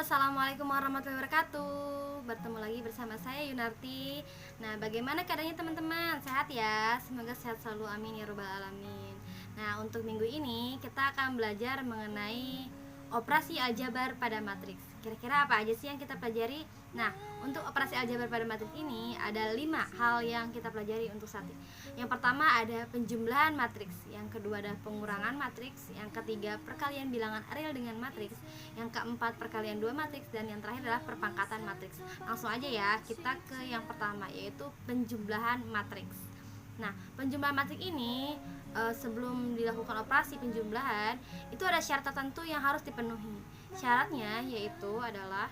assalamualaikum warahmatullahi wabarakatuh. Bertemu lagi bersama saya Yunarti. Nah, bagaimana keadaannya teman-teman? Sehat ya? Semoga sehat selalu, amin ya robbal alamin. Nah, untuk minggu ini kita akan belajar mengenai operasi aljabar pada matriks. Kira-kira apa aja sih yang kita pelajari? Nah, untuk operasi aljabar pada matriks ini ada 5 hal yang kita pelajari untuk saat ini. Yang pertama ada penjumlahan matriks, yang kedua ada pengurangan matriks, yang ketiga perkalian bilangan real dengan matriks, yang keempat perkalian dua matriks, dan yang terakhir adalah perpangkatan matriks. Langsung aja ya, kita ke yang pertama, yaitu penjumlahan matriks. Nah, penjumlahan matriks ini sebelum dilakukan operasi penjumlahan itu ada syarat tertentu yang harus dipenuhi. Syaratnya yaitu adalah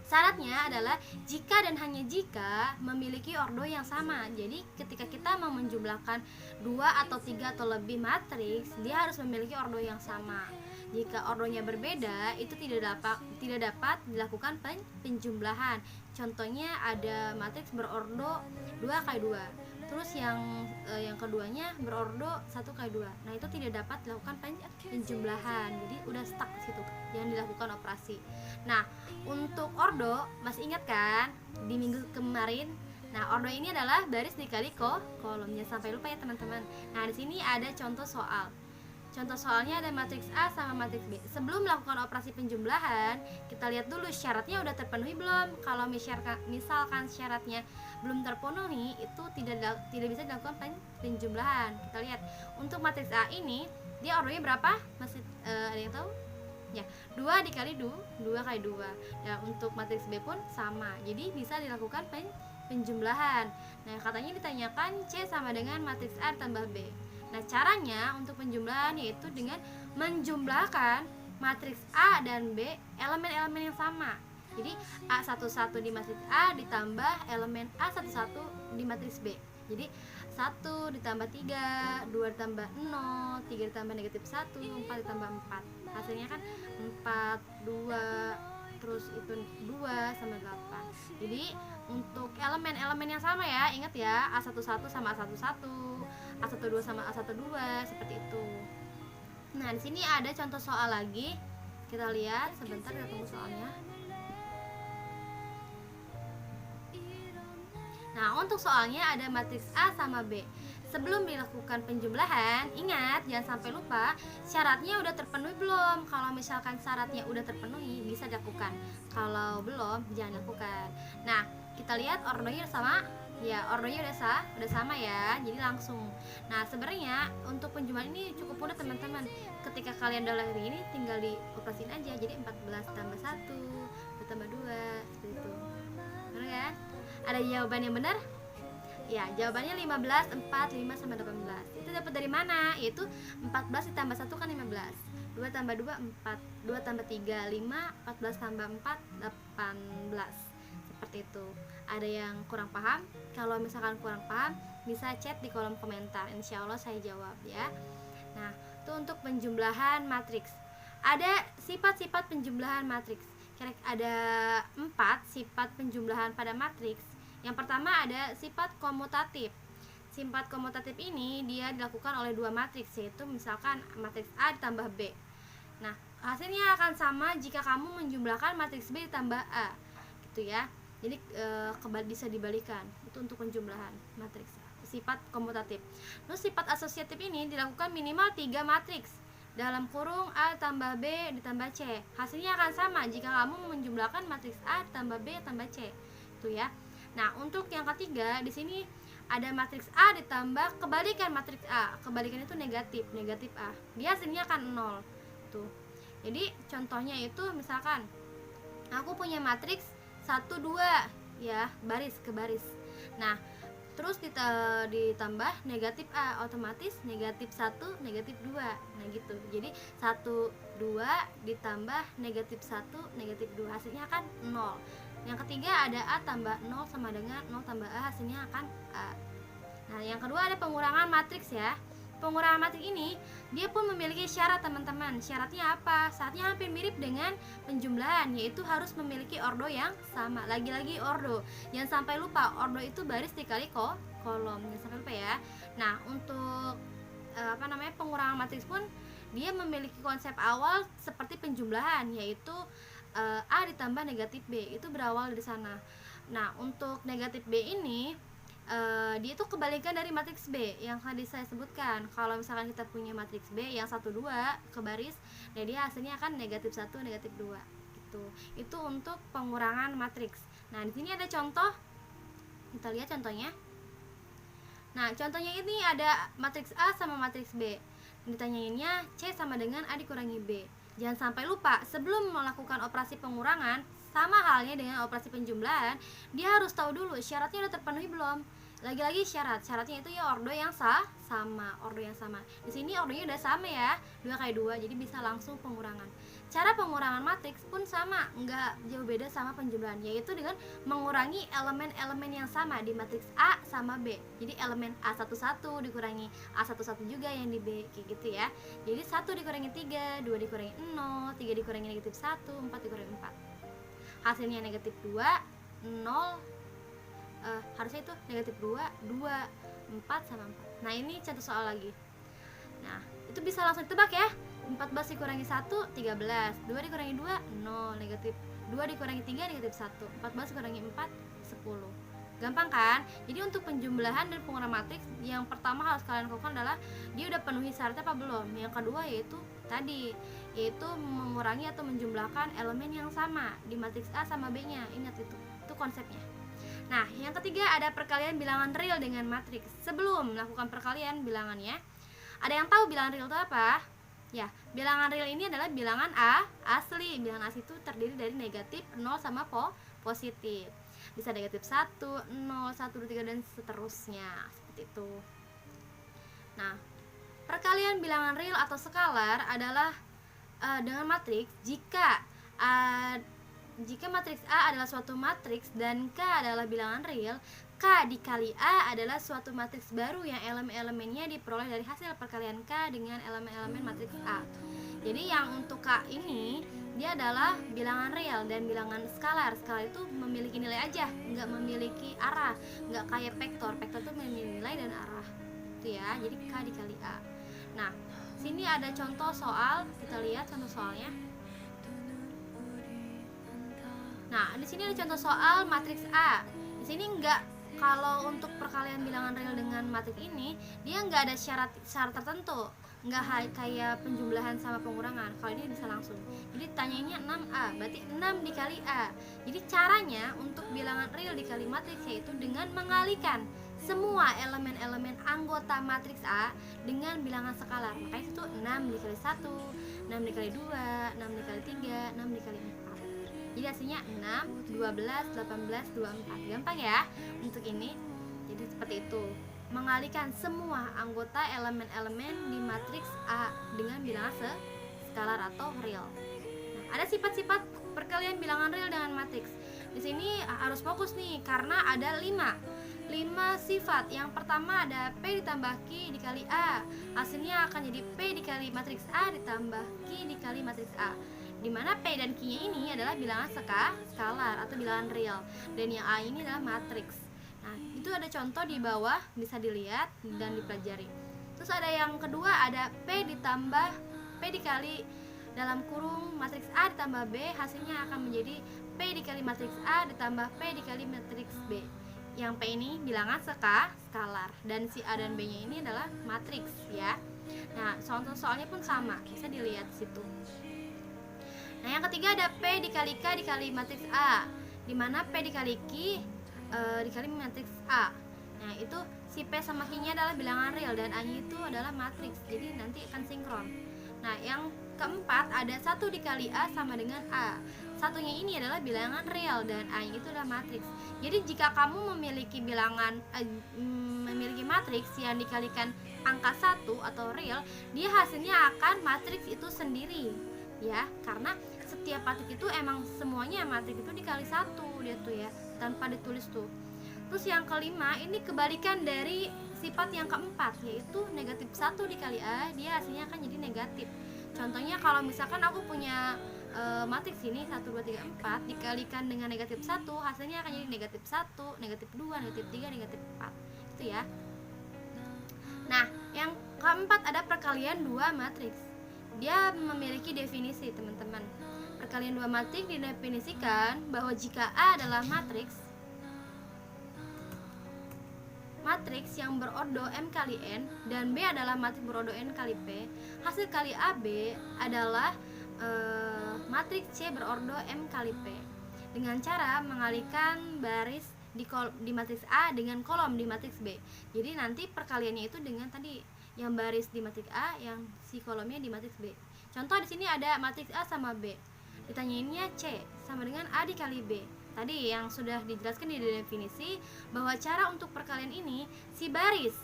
syaratnya adalah jika dan hanya jika memiliki ordo yang sama. Jadi ketika kita mau menjumlahkan 2 atau 3 atau lebih matriks, dia harus memiliki ordo yang sama. Jika ordonya berbeda, itu tidak dapat dilakukan penjumlahan. Contohnya ada matriks berordo 2 kali 2. Terus yang keduanya berordo 1 kali 2. Nah, itu tidak dapat dilakukan penjumlahan. Jadi udah stuck di situ. Jangan dilakukan operasi. Nah, untuk ordo masih ingat kan di minggu kemarin? Nah, ordo ini adalah baris dikali kolomnya. Sampai lupa ya teman-teman. Nah, di sini ada contoh soal. Contoh soalnya ada matriks A sama matriks B. Sebelum melakukan operasi penjumlahan, kita lihat dulu syaratnya udah terpenuhi belum. Kalau misalkan syaratnya belum terpenuhi, itu tidak bisa dilakukan penjumlahan. Kita lihat untuk matriks A ini, dia ordonya berapa? Masih ada yang tahu? Ya, 2 dikali 2 kali 2. Dan untuk matriks B pun sama. Jadi bisa dilakukan penjumlahan. Nah, katanya ditanyakan C sama dengan matriks A tambah B. Nah, caranya untuk penjumlahan yaitu dengan menjumlahkan matriks A dan B elemen-elemen yang sama. Jadi A11 di matriks A ditambah elemen A11 di matriks B. Jadi 1 ditambah 3, 2 ditambah 0, 3 ditambah negatif 1, 4 ditambah 4. Hasilnya kan 4, 2, terus itu 2 sama 8. Jadi untuk elemen-elemen yang sama ya, ingat ya, A11 sama A11, A12 sama A12, seperti itu. Nah, di sini ada contoh soal lagi. Kita lihat sebentar, kita tunggu soalnya. Nah, untuk soalnya ada matriks A sama B. Sebelum dilakukan penjumlahan, ingat jangan sampai lupa syaratnya udah terpenuhi belum. Kalau misalkan syaratnya udah terpenuhi, bisa dilakukan. Kalau belum, jangan lakukan. Nah, kita lihat ordonya sama. Ya, ordonya udah sama ya. Jadi langsung. Nah, sebenarnya untuk penjumlahan ini cukup mudah teman-teman. Ketika kalian udah lahir ini, tinggal dioperasiin aja. Jadi 14 tambah 1 tambah 2, seperti itu. Benar kan? Ada jawaban yang benar? Ya, jawabannya 15, 4, 5 sama 18. Itu dapat dari mana? Yaitu 14 ditambah 1 kan 15. 2 tambah 2 4, 2 tambah 3 5, 14 tambah 4 18. Seperti itu. Ada yang kurang paham? Kalau misalkan kurang paham, bisa chat di kolom komentar. Insya Allah saya jawab ya. Nah, itu untuk penjumlahan matriks. Ada sifat-sifat penjumlahan matriks. Ada 4 sifat penjumlahan pada matriks. Yang pertama ada sifat komutatif. Sifat komutatif ini dia dilakukan oleh 2 matriks, yaitu misalkan matriks A ditambah B. Nah, hasilnya akan sama jika kamu menjumlahkan matriks B ditambah A, gitu ya. Jadi bisa dibalikan. Itu untuk penjumlahan matriks. Sifat komutatif. Terus sifat asosiatif ini dilakukan minimal 3 matriks dalam kurung A tambah B ditambah C. Hasilnya akan sama jika kamu menjumlahkan matriks A ditambah B ditambah C. Itu ya. Nah, untuk yang ketiga di sini ada matriks A ditambah kebalikan matriks A. Kebalikan itu negatif A. Dia hasilnya akan 0. Tuh. Jadi contohnya itu misalkan aku punya matriks 1 2 ya, baris ke baris. Nah, terus ditambah negatif A, otomatis negatif 1 negatif 2. Nah, gitu. Jadi 1 2 ditambah negatif 1 negatif 2, hasilnya akan 0. Yang ketiga ada A tambah 0 sama dengan 0 tambah A, hasilnya akan A. Nah, yang kedua ada pengurangan matriks ya. Pengurangan matriks ini dia pun memiliki syarat teman-teman. Syaratnya apa? Syaratnya hampir mirip dengan penjumlahan, yaitu harus memiliki ordo yang sama. Lagi-lagi ordo. Jangan sampai lupa, ordo itu baris dikali kolom. Jangan sampai lupa ya. Nah, untuk pengurangan matriks pun dia memiliki konsep awal seperti penjumlahan, yaitu A ditambah negatif B, itu berawal dari sana. Nah, untuk negatif B ini dia itu kebalikan dari matriks B yang tadi saya sebutkan. Kalau misalkan kita punya matriks B yang 1 2 ke baris, nah dia hasilnya akan negatif 1 negatif 2 gitu. Itu untuk pengurangan matriks. Nah, di sini ada contoh. Kita lihat contohnya. Nah, contohnya ini ada matriks A sama matriks B. Ditanyainnya C sama dengan A dikurangi B. Jangan sampai lupa, sebelum melakukan operasi pengurangan, sama halnya dengan operasi penjumlahan, dia harus tahu dulu syaratnya udah terpenuhi belum. Lagi-lagi syaratnya itu ya ordo yang ordo yang sama. Di sini ordonya udah sama ya, 2 kali 2, jadi bisa langsung pengurangan. Cara pengurangan matriks pun sama, nggak jauh beda sama penjumlahan, yaitu dengan mengurangi elemen-elemen yang sama di matriks A sama B. Jadi elemen A11 dikurangi A11 juga yang di B, kayak gitu ya. Jadi 1 dikurangi 3, 2 dikurangi 0, 3 dikurangi negatif 1, 4 dikurangi 4. Hasilnya negatif 2, 0, harusnya itu negatif 2, 4 sama 4. Nah, ini contoh soal lagi. Nah, itu bisa langsung ditebak ya. 14 dikurangi 1, 13. 2 dikurangi 2, 0, negatif 2 dikurangi 3, negatif 1. 14 dikurangi 4, 10. Gampang kan? Jadi untuk penjumlahan dan pengurangan matriks, yang pertama harus kalian lakukan adalah dia udah penuhi syaratnya apa belum. Yang kedua yaitu mengurangi atau menjumlahkan elemen yang sama di matriks A sama B-nya. Ingat itu konsepnya. Nah, yang ketiga ada perkalian bilangan real dengan matriks. Sebelum melakukan perkalian bilangannya, ada yang tahu bilangan real itu apa? Ya, bilangan real ini adalah bilangan A asli. Bilangan asli itu terdiri dari negatif, 0 sama positif. Bisa negatif 1, 0, 1, 2, 3 dan seterusnya. Seperti itu. Nah, perkalian bilangan real atau skalar adalah dengan matriks jika matriks A adalah suatu matriks dan K adalah bilangan real, K dikali A adalah suatu matriks baru yang elemen-elemennya diperoleh dari hasil perkalian K dengan elemen-elemen matriks A. Jadi yang untuk K ini dia adalah bilangan real dan bilangan skalar. Skalar itu memiliki nilai aja, nggak memiliki arah, nggak kayak vektor. Vektor itu memiliki nilai dan arah. Itu ya. Jadi K dikali A. Nah, sini ada contoh soal, kita lihat contoh soalnya. Nah, di sini ada contoh soal matriks A. Di sini kalau untuk perkalian bilangan real dengan matriks ini, dia nggak ada syarat tertentu, nggak kayak penjumlahan sama pengurangan. Kalau ini bisa langsung. Jadi tanyainnya 6A, berarti 6 dikali A. Jadi caranya untuk bilangan real dikali matriks yaitu dengan mengalihkan semua elemen-elemen anggota matriks A dengan bilangan skalar. Makanya itu 6 dikali 1, 6 dikali 2, 6 dikali 3, 6 dikali 4. Jadi hasilnya 6, 12, 18, 24. Gampang ya untuk ini. Jadi seperti itu. Mengalihkan semua anggota elemen-elemen di matriks A dengan bilangan skalar atau real. Nah, ada sifat-sifat perkalian bilangan real dengan matriks. Di sini harus fokus nih karena ada 5 sifat. Yang pertama ada P ditambah Q dikali A. Hasilnya akan jadi P dikali matriks A ditambah Q dikali matriks A. Dimana P dan Q-nya ini adalah bilangan skalar atau bilangan real, dan yang A ini adalah matriks. Nah, itu ada contoh di bawah, bisa dilihat dan dipelajari. Terus ada yang kedua, ada P ditambah P dikali dalam kurung matriks A ditambah B, hasilnya akan menjadi P dikali matriks A ditambah P dikali matriks B. Yang P ini bilangan skalar, dan si A dan B-nya ini adalah matriks ya. Nah, contoh soalnya pun sama, bisa dilihat di situ. Nah, yang ketiga ada P dikali K dikali matriks A, dimana P dikali Q dikali matriks A. Nah, itu si P sama Q-nya adalah bilangan real dan A-nya itu adalah matriks, jadi nanti akan sinkron. Nah, yang keempat ada 1 dikali A sama dengan A. Satunya ini adalah bilangan real dan A-nya itu adalah matriks. Jadi jika kamu memiliki memiliki matriks yang dikalikan angka 1 atau real, dia hasilnya akan matriks itu sendiri ya, karena setiap matriks itu emang semuanya matriks itu dikali 1 dia tuh ya, tanpa ditulis tuh. Terus yang kelima ini kebalikan dari sifat yang keempat, yaitu negatif 1 dikali A, dia hasilnya akan jadi negatif. Contohnya kalau misalkan aku punya matriks ini 1, 2, 3, 4 dikalikan dengan negatif 1, hasilnya akan jadi negatif 1, negatif 2, negatif 3, negatif 4 itu ya. Nah, yang keempat ada perkalian dua matriks. Dia memiliki definisi teman-teman. perkalian dua matriks didefinisikan bahwa jika A adalah matriks yang berordo M kali N dan B adalah matriks berordo N kali P, hasil kali AB adalah matriks C berordo M kali P dengan cara mengalihkan baris di matriks A dengan kolom di matriks B. Jadi nanti perkaliannya itu dengan tadi yang baris di matriks A, yang si kolomnya di matriks B. Contoh di sini ada matriks A sama B. Ditanyainnya C sama dengan A dikali B. Tadi yang sudah dijelaskan di definisi bahwa cara untuk perkalian ini si baris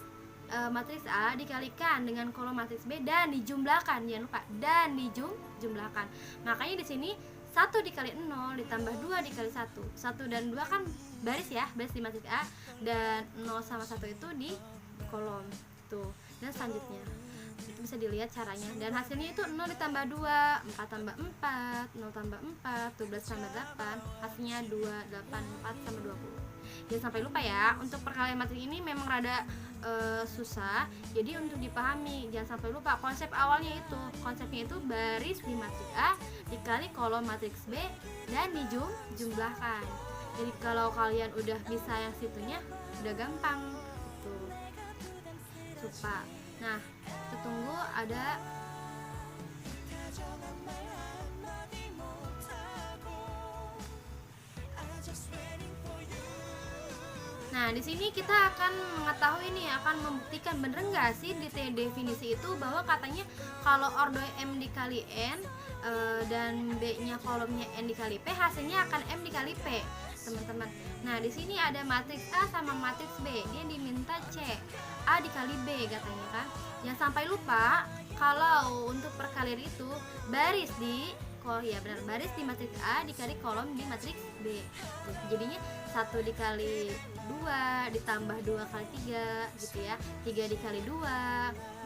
matriks A dikalikan dengan kolom matriks B dan dijumlahkan. Jangan lupa dan dijumlahkan. Makanya di sini 1 dikali 0 ditambah 2 dikali 1. 1 dan 2 kan baris ya, baris di matriks A, dan 0 sama 1 itu di kolom. Tuh. Dan selanjutnya itu bisa dilihat caranya, dan hasilnya itu 0 ditambah 2, 4 tambah 4, 0 tambah 4, 12 tambah 8, hasilnya 2, 8, 4 sama 20. Jangan sampai lupa ya, untuk perkalian matriks ini memang rada susah, jadi untuk dipahami jangan sampai lupa konsep awalnya itu. Konsepnya itu baris di matriks A dikali kolom matriks B dan dijumlahkan. Jadi kalau kalian udah bisa yang situnya udah gampang tuh. Supa. Nah, kita tunggu ada Nah, di sini kita akan mengetahui nih, akan membuktikan bener nggak sih di definisi itu bahwa katanya kalau ordo M dikali N dan B-nya kolomnya N dikali P, hasilnya akan M dikali P, teman-teman. Nah, di sini ada matriks A sama matriks B, dia diminta C, A dikali B katanya kan. Jangan sampai lupa kalau untuk perkalian itu baris di baris di matriks A dikali kolom di matriks B. Tuh, jadinya 1 dikali 2 ditambah 2 kali 3 gitu ya, 3 dikali 2,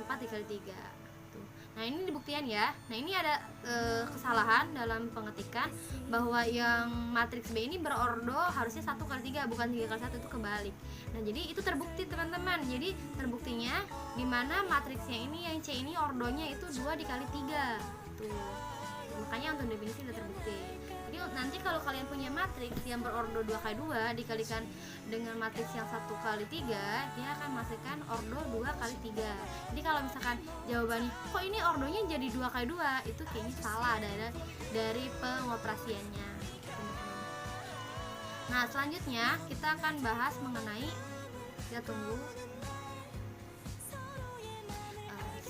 4 dikali 3 tuh. Nah, ini dibuktikan ya. Nah, ini ada kesalahan dalam pengetikan bahwa yang matriks B ini berordo harusnya 1 kali 3, bukan 3 kali 1, itu kebalik. Nah, jadi itu terbukti teman-teman. Jadi terbuktinya dimana matriksnya ini yang C ini ordonya itu 2 dikali 3 tuh. Makanya untuk definisi sudah terbukti. Jadi nanti kalau kalian punya matriks yang berordo 2 kali 2 dikalikan dengan matriks yang 1 kali 3, dia akan menghasilkan ordo 2 kali 3. Jadi kalau misalkan jawabannya kok ini ordonya jadi 2 kali 2, itu kayaknya salah dari pengoperasiannya. Nah, selanjutnya kita akan bahas mengenai, kita tunggu.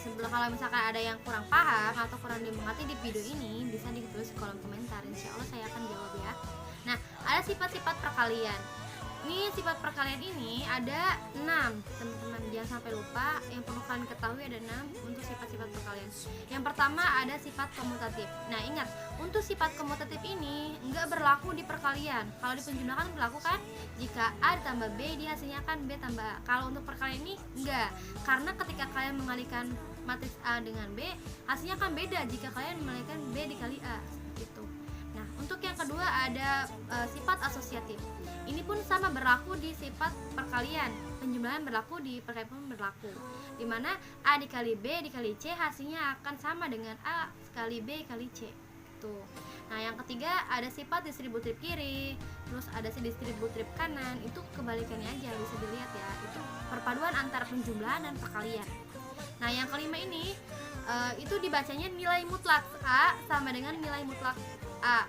Kalau misalkan ada yang kurang paham atau kurang dimengerti di video ini, bisa ditulis di kolom komentar. Insya Allah saya akan jawab ya. Nah, ada sifat-sifat perkalian. Ini sifat perkalian ini ada 6, teman-teman. Jangan sampai lupa, yang perlu kalian ketahui ada 6 untuk sifat-sifat perkalian. Yang pertama ada sifat komutatif. Nah, ingat, untuk sifat komutatif ini enggak berlaku di perkalian. Kalau di penjumlahan berlaku kan, jika A ditambah B, dia hasilnya akan B tambah A. Kalau untuk perkalian ini enggak, karena ketika kalian mengalihkan matriks A dengan B, hasilnya akan beda jika kalian mengalihkan B dikali A, gitu. Nah, untuk yang kedua ada sifat asosiatif. Ini pun sama berlaku di sifat perkalian. Penjumlahan berlaku, di perkalian pun berlaku. Dimana A dikali B dikali C hasilnya akan sama dengan A kali B kali C. Tuh. Nah, yang ketiga ada sifat distributif kiri, terus ada distributif kanan. Itu kebalikannya aja, bisa dilihat ya. Itu perpaduan antara penjumlahan dan perkalian. Nah, yang kelima ini itu dibacanya nilai mutlak A sama dengan nilai mutlak A.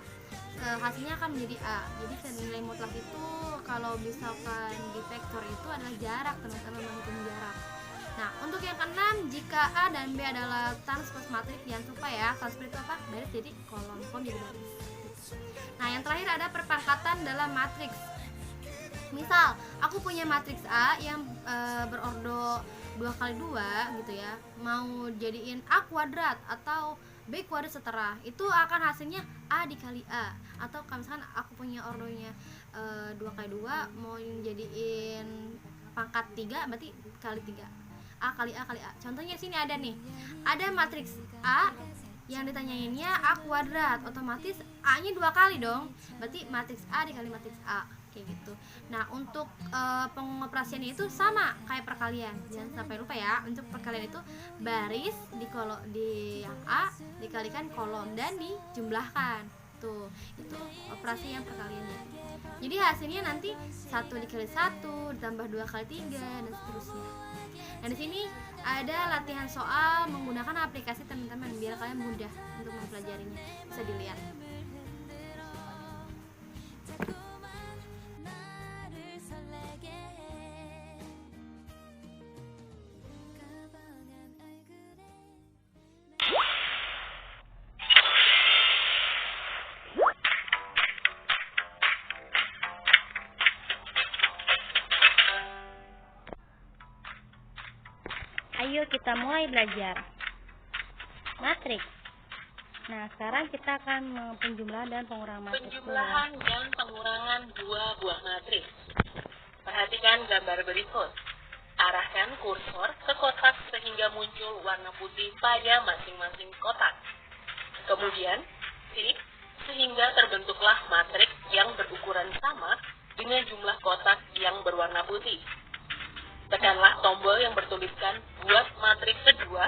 Hasilnya akan menjadi A. Jadi nilai mutlak itu kalau misalkan di vektor itu adalah jarak, teman-teman, menghitung jarak. Nah, untuk yang keenam, jika A dan B adalah transpose matriks, jangan lupa ya, transpose itu apa? Baris jadi kolom jadi baris. Nah, yang terakhir ada perpangkatan dalam matriks. Misal, aku punya matriks A yang berordo 2 kali 2 gitu ya, mau jadiin A kuadrat atau B kuadrat setara, itu akan hasilnya A dikali A. Atau kalau misalkan aku punya ordonya 2 kali 2 mau jadiin pangkat 3, berarti kali 3, A kali A kali A. Contohnya sini ada nih, ada matriks A yang ditanyainnya A kuadrat, otomatis A nya 2 kali dong, berarti matriks A dikali matriks A, kayak gitu. Nah, untuk pengoperasiannya itu sama kayak perkalian. Jangan sampai lupa ya, untuk perkalian itu baris di yang A dikalikan kolom dan dijumlahkan. gitu. Itu operasi yang perkaliannya. Jadi hasilnya nanti 1 dikali 1 ditambah 2 kali 3 dan seterusnya. Nah di sini ada latihan soal menggunakan aplikasi teman-teman biar kalian mudah untuk mempelajarinya. Bisa dilihat. Ayo kita mulai belajar matriks. Nah, sekarang kita akan penjumlahan dan pengurangan matriks. Penjumlahan dan pengurangan dua buah matriks. Perhatikan gambar berikut. Arahkan kursor ke kotak sehingga muncul warna putih pada masing-masing kotak. Kemudian, klik sehingga terbentuklah matriks yang berukuran sama dengan jumlah kotak yang berwarna putih. Tekanlah tombol yang bertuliskan buat matriks kedua,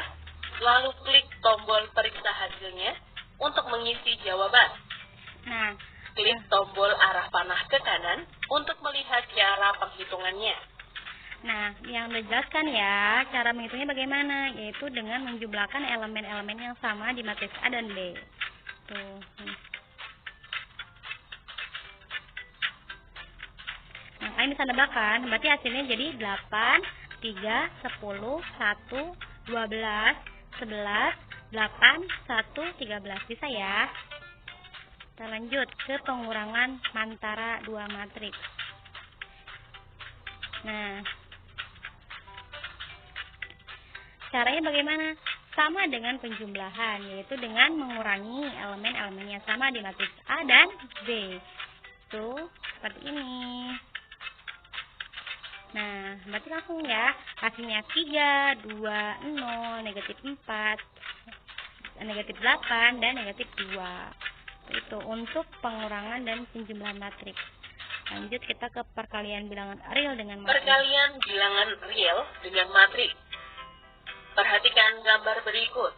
lalu klik tombol periksa hasilnya untuk mengisi jawaban. Nah, Klik tombol arah panah ke kanan untuk melihat cara penghitungannya. yang dijelaskan ya, cara menghitungnya bagaimana, yaitu dengan menjumlahkan elemen-elemen yang sama di matriks A dan B. Tuh. Nah, kalian bisa nebakkan, berarti hasilnya jadi 8, 3, 10, 1, 12, 11, 8, 1, 13. Bisa ya? Kita lanjut ke pengurangan antara dua matriks. Nah, caranya bagaimana? Sama dengan penjumlahan, yaitu dengan mengurangi elemen-elemen yang sama di matriks A dan B. Tuh, seperti ini. Nah, berarti langsung ya, hasilnya 3, 2, 0, negatif 4, negatif 8, dan negatif 2. Itu untuk pengurangan dan penjumlahan matriks. Lanjut kita ke perkalian bilangan real dengan matriks. Perkalian bilangan real dengan matriks. Perhatikan gambar berikut.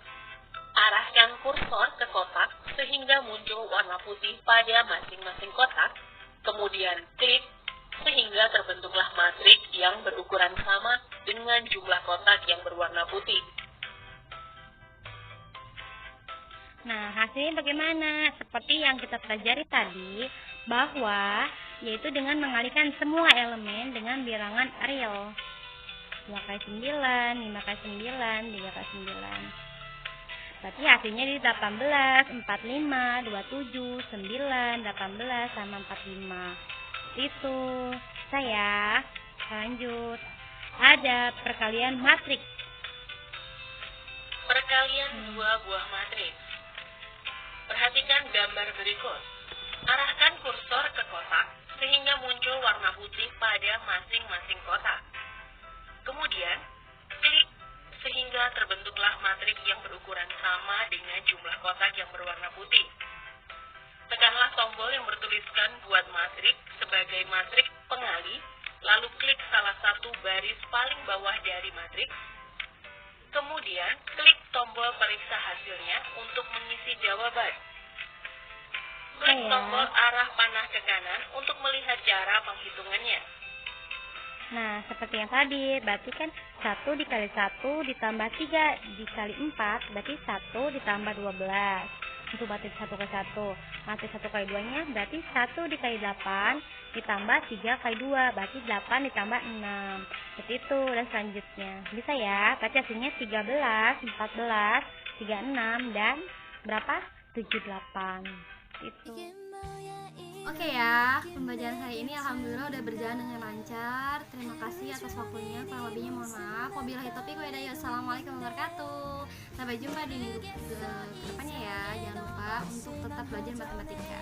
Arahkan kursor ke kotak sehingga muncul warna putih pada masing-masing kotak. Kemudian klik sehingga terbentuklah matriks yang berukuran sama dengan jumlah kotak yang berwarna putih. Nah, hasilnya bagaimana? Seperti yang kita pelajari tadi, bahwa yaitu dengan mengalihkan semua elemen dengan bilangan real. 2 kali 9, 5 kali 9, 3 kali 9. Berarti hasilnya di 18, 45, 27, 9, 18, sama 45. Itu saya lanjut. Ada perkalian matriks. Perkalian dua buah matriks. Perhatikan gambar berikut. Arahkan kursor ke kotak sehingga muncul warna putih pada masing-masing kotak. Kemudian, klik sehingga terbentuklah matriks yang berukuran sama dengan jumlah kotak yang berwarna putih. Tekanlah tombol yang bertuliskan buat matriks sebagai matriks pengali, lalu klik salah satu baris paling bawah dari matriks. Kemudian, klik tombol periksa hasilnya untuk mengisi jawaban. Klik tombol arah panah ke kanan untuk melihat cara penghitungannya. Nah, seperti yang tadi, berarti kan 1 dikali 1 ditambah 3 dikali 4, berarti 1 ditambah 12. Untuk matriks 1 kali 1. Matriks 1 kali 2-nya berarti 1 dikali 8 ditambah 3 kali 2, berarti 8 ditambah 6. Seperti itu, dan selanjutnya. Bisa ya, berarti hasilnya 13, 14, 36, dan berapa? 78. Itu. Oke ya, pembelajaran hari ini alhamdulillah udah berjalan dengan lancar. Terima kasih atas waktunya. Kurang lebihnya mohon maaf. Wabillahi taufiq wa hidayah. Assalamualaikum warahmatullahi wabarakatuh. Sampai jumpa di minggu kedepannya ya. Jangan lupa untuk tetap belajar matematika.